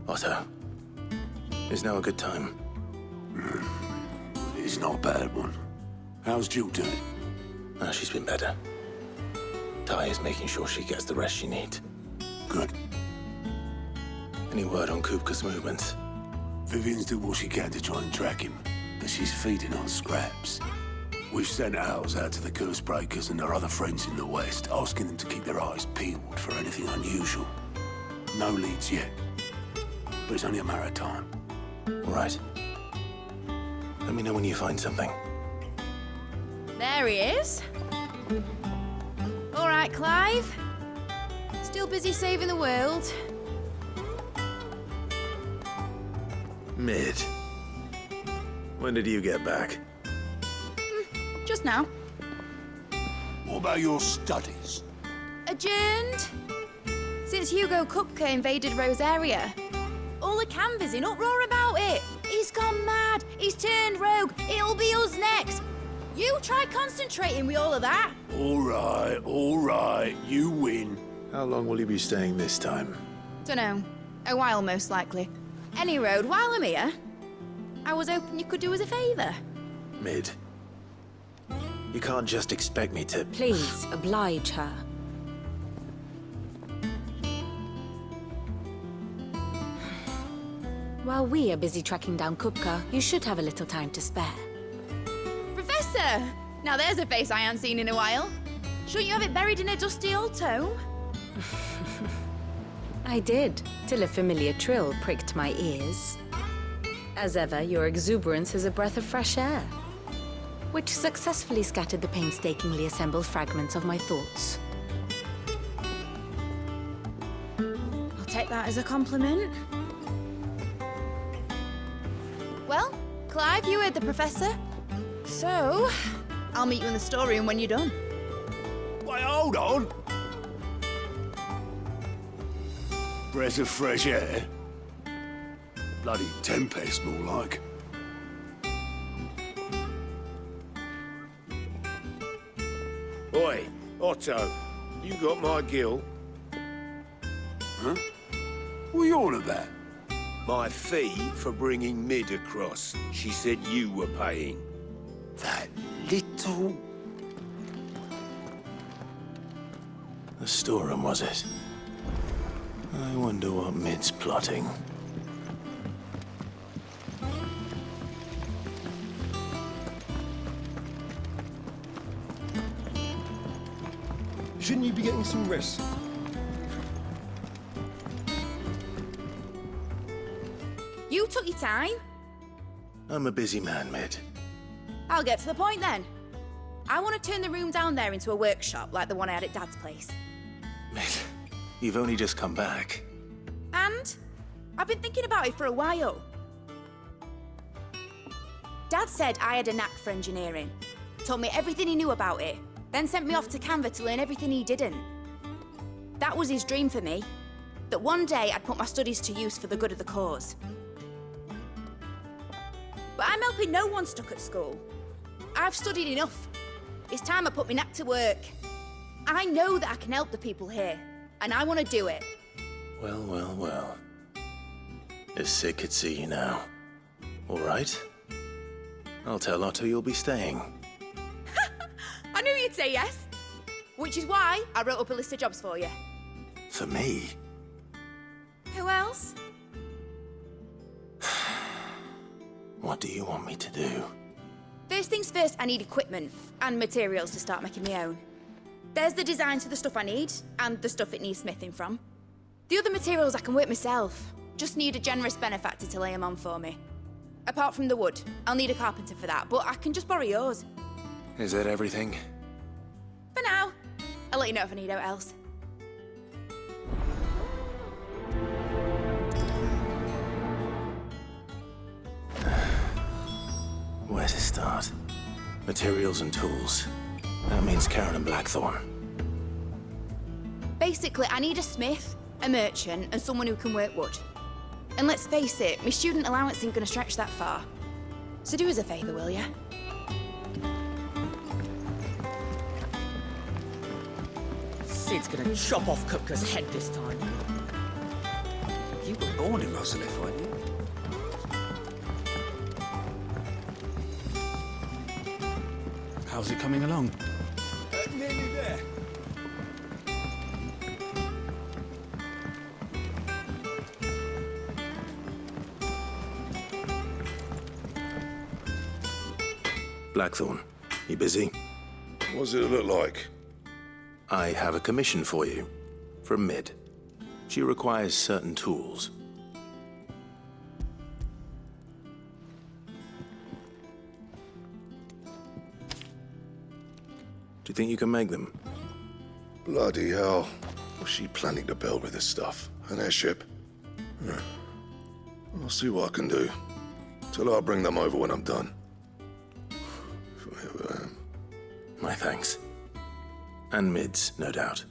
Otto, is now a good time? It's not a bad one. How's Jill doing? Oh, she's been better. Ty is making sure she gets the rest she needs. Good. Any word on Kupka's movements? Vivian's did what she can to try and track him, but she's feeding on scraps. We've sent ours out to the curse breakers and their other friends in the west, asking them to keep their eyes peeled for anything unusual. No leads yet, but it's only a matter of time. All right. Let me know when you find something. There he is. All right, Clive. Still busy saving the world. Mid. When did you get back? Just now. What about your studies? Adjourned. Since Hugo Kupka invaded Rosaria. All the canvas in uproar about it. He's gone mad. He's turned rogue. It'll be us next. You try concentrating with all of that. All right. You win. How long will you be staying this time? Dunno. A while, most likely. Any road, while I'm here, I was hoping you could do us a favour. Mid. You can't just expect me to... Please, oblige her. While we are busy tracking down Kupka, you should have a little time to spare. Professor! Now there's a face I haven't seen in a while. Shouldn't you have it buried in a dusty old tome? I did, till a familiar trill pricked my ears. As ever, your exuberance is a breath of fresh air, which successfully scattered the painstakingly assembled fragments of my thoughts. I'll take that as a compliment. Well, Clive, you heard the professor. So, I'll meet you in the storeroom when you're done. Wait, hold on. Breath of fresh air? Bloody tempest, more like. Oi, Otto, you got my gill. Huh? What are you on about? My fee for bringing Mid across. She said you were paying. That little... The storeroom, was it? I wonder what Mid's plotting. Shouldn't you be getting some rest? You took your time. I'm a busy man, Mid. I'll get to the point then. I want to turn the room down there into a workshop like the one I had at Dad's place. Mid, you've only just come back. And I've been thinking about it for a while. Dad said I had a knack for engineering. Told me everything he knew about it, then sent me off to Canva to learn everything he didn't. That was his dream for me. That one day I'd put my studies to use for the good of the cause. But I'm helping no one stuck at school. I've studied enough. It's time I put my knack to work. I know that I can help the people here, and I want to do it. Well. If Sid could see you now. All right. I'll tell Otto you'll be staying. I knew you'd say yes. Which is why I wrote up a list of jobs for you. For me? Who else? What do you want me to do? First things first, I need equipment and materials to start making my own. There's the designs for the stuff I need, and the stuff it needs smithing from. The other materials I can work myself. Just need a generous benefactor to lay them on for me. Apart from the wood, I'll need a carpenter for that, but I can just borrow yours. Is that everything? For now. I'll let you know if I need out else. Where to start? Materials and tools. That means Karen and Blackthorn. Basically, I need a smith, a merchant, and someone who can work wood. And let's face it, my student allowance ain't gonna stretch that far. So do us a favour, will ya? Sid's gonna chop off Kupka's head this time. You will Born in Rosalith, weren't you? How's it coming along? Nearly there. Blackthorn, you busy? What does it look like? I have a commission for you. From Mid. She requires certain tools. Do you think you can make them? Bloody hell. What's she planning to build with this stuff? An airship? I'll see what I can do. Tell her I'll bring them over when I'm done. My thanks. And Mid's, no doubt.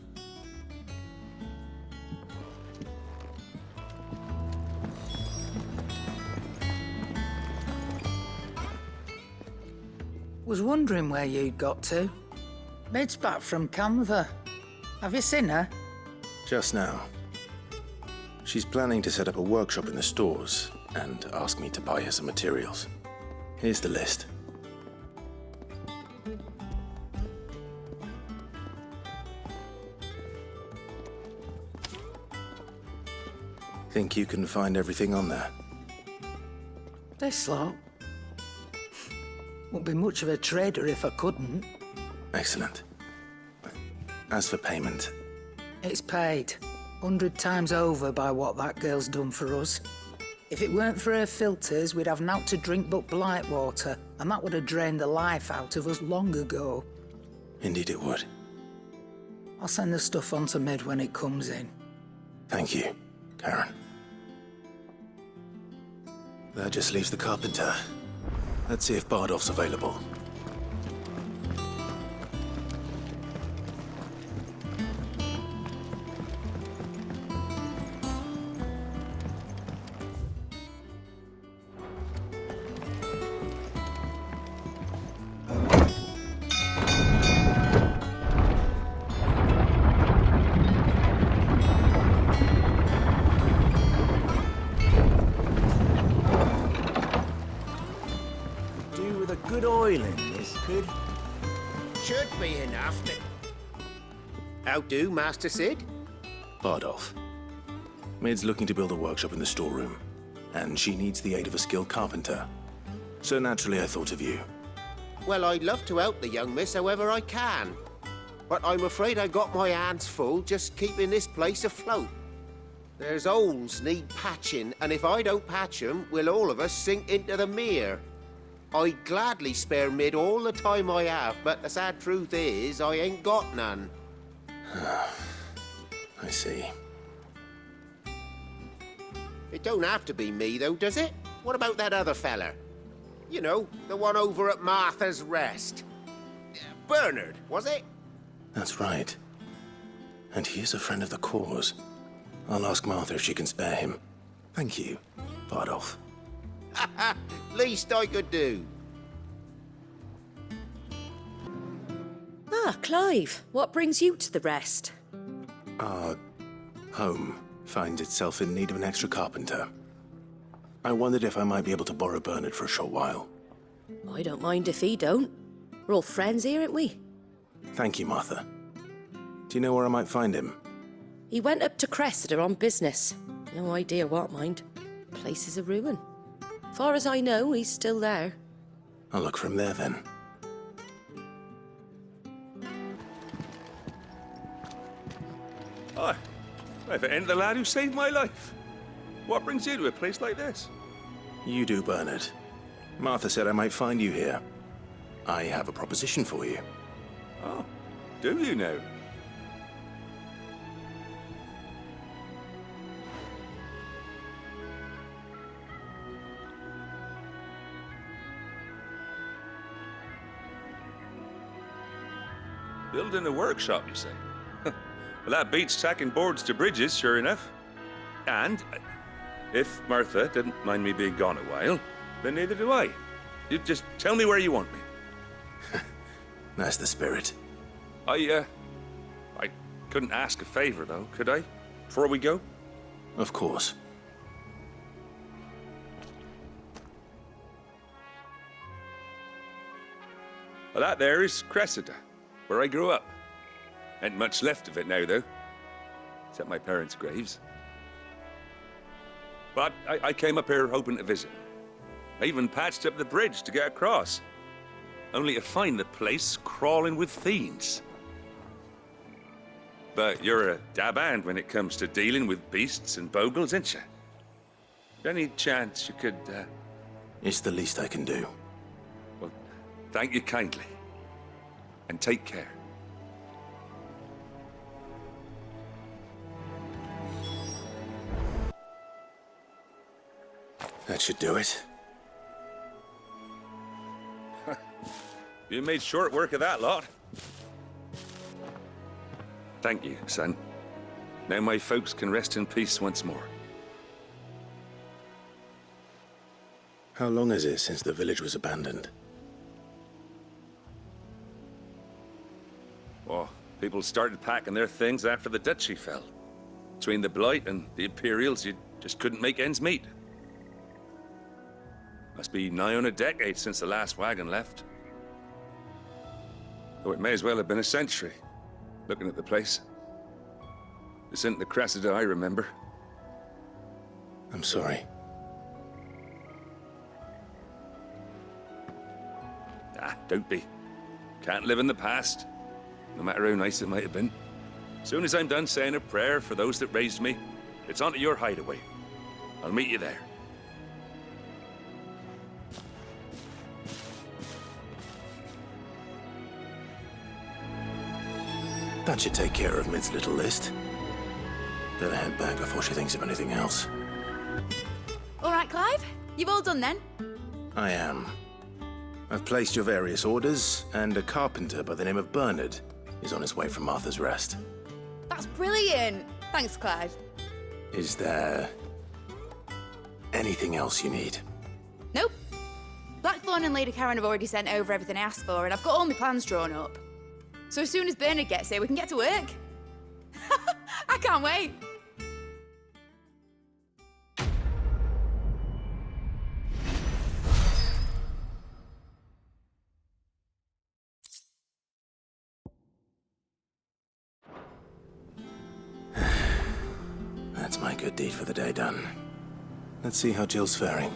Was wondering where you'd got to. Mid's back from Canva. Have you seen her? Just now. She's planning to set up a workshop in the stores and ask me to buy her some materials. Here's the list. Think you can find everything on there? This lot. Wouldn't be much of a trader if I couldn't. Excellent. As for payment, It's paid 100 times over by what that girl's done for us. If it weren't for her filters, we'd have naught to drink but blight water, and that would have drained the life out of us long ago. indeed it would. I'll send the stuff on to Mid when it comes in. Thank you, Karen. That just leaves the carpenter. Let's see if Bardolph's available. Good oil in this, could? Should be enough to... How do, Master Sid? Bardolph. Mid's looking to build a workshop in the storeroom, and she needs the aid of a skilled carpenter. So naturally I thought of you. Well, I'd love to help the young miss however I can. But I'm afraid I got my hands full just keeping this place afloat. There's holes need patching, and if I don't patch them, we'll all of us sink into the mere. I'd gladly spare Mid all the time I have, but the sad truth is, I ain't got none. I see. It don't have to be me, though, does it? What about that other fella? You know, the one over at Martha's Rest. Bernard, was it? That's right. And he is a friend of the cause. I'll ask Martha if she can spare him. Thank you, Bardolph. Least I could do. Ah, Clive, what brings you to the Rest? Our home finds itself in need of an extra carpenter. I wondered if I might be able to borrow Bernard for a short while. I don't mind if he don't. We're all friends here, aren't we? Thank you, Martha. Do you know where I might find him? He went up to Cressida on business. No idea what, mind. Place is a ruin. Far as I know, he's still there. I'll look for him there then. Hi. If it ain't the lad who saved my life. What brings you to a place like this? You do, Bernard. Martha said I might find you here. I have a proposition for you. Oh, do you now? Building a workshop, you say? Well, that beats tacking boards to bridges, sure enough. And if Martha didn't mind me being gone a while, then neither do I. You just tell me where you want me. That's the spirit. I couldn't ask a favor, though, could I? Before we go? Of course. Well, that there is Cressida, where I grew up. Ain't much left of it now, though. Except my parents' graves. But I came up here hoping to visit. I even patched up the bridge to get across. Only to find the place crawling with fiends. But you're a dab hand when it comes to dealing with beasts and bogles, ain't you? Any chance you could, It's the least I can do. Well, thank you kindly. And take care. That should do it. You made short work of that lot. Thank you, son. Now my folks can rest in peace once more. How long is it since the village was abandoned? Oh, people started packing their things after the duchy fell. Between the Blight and the Imperials, you just couldn't make ends meet. Must be nigh on a decade since the last wagon left. Though it may as well have been a century, looking at the place. This isn't the Cressida I remember. I'm sorry. Ah, don't be. Can't live in the past, no matter how nice it might have been. Soon as I'm done saying a prayer for those that raised me, it's on to your hideaway. I'll meet you there. That should take care of Mid's little list. Better head back before she thinks of anything else. All right, Clive. You've all done then? I am. I've placed your various orders, and a carpenter by the name of Bernard is on his way from Martha's Rest. That's brilliant. Thanks, Clive. Is there anything else you need? Nope. Blackthorn and Lady Karen have already sent over everything I asked for, and I've got all my plans drawn up. So as soon as Bernard gets here, we can get to work. I can't wait. That's my good deed for the day done. Let's see how Jill's faring.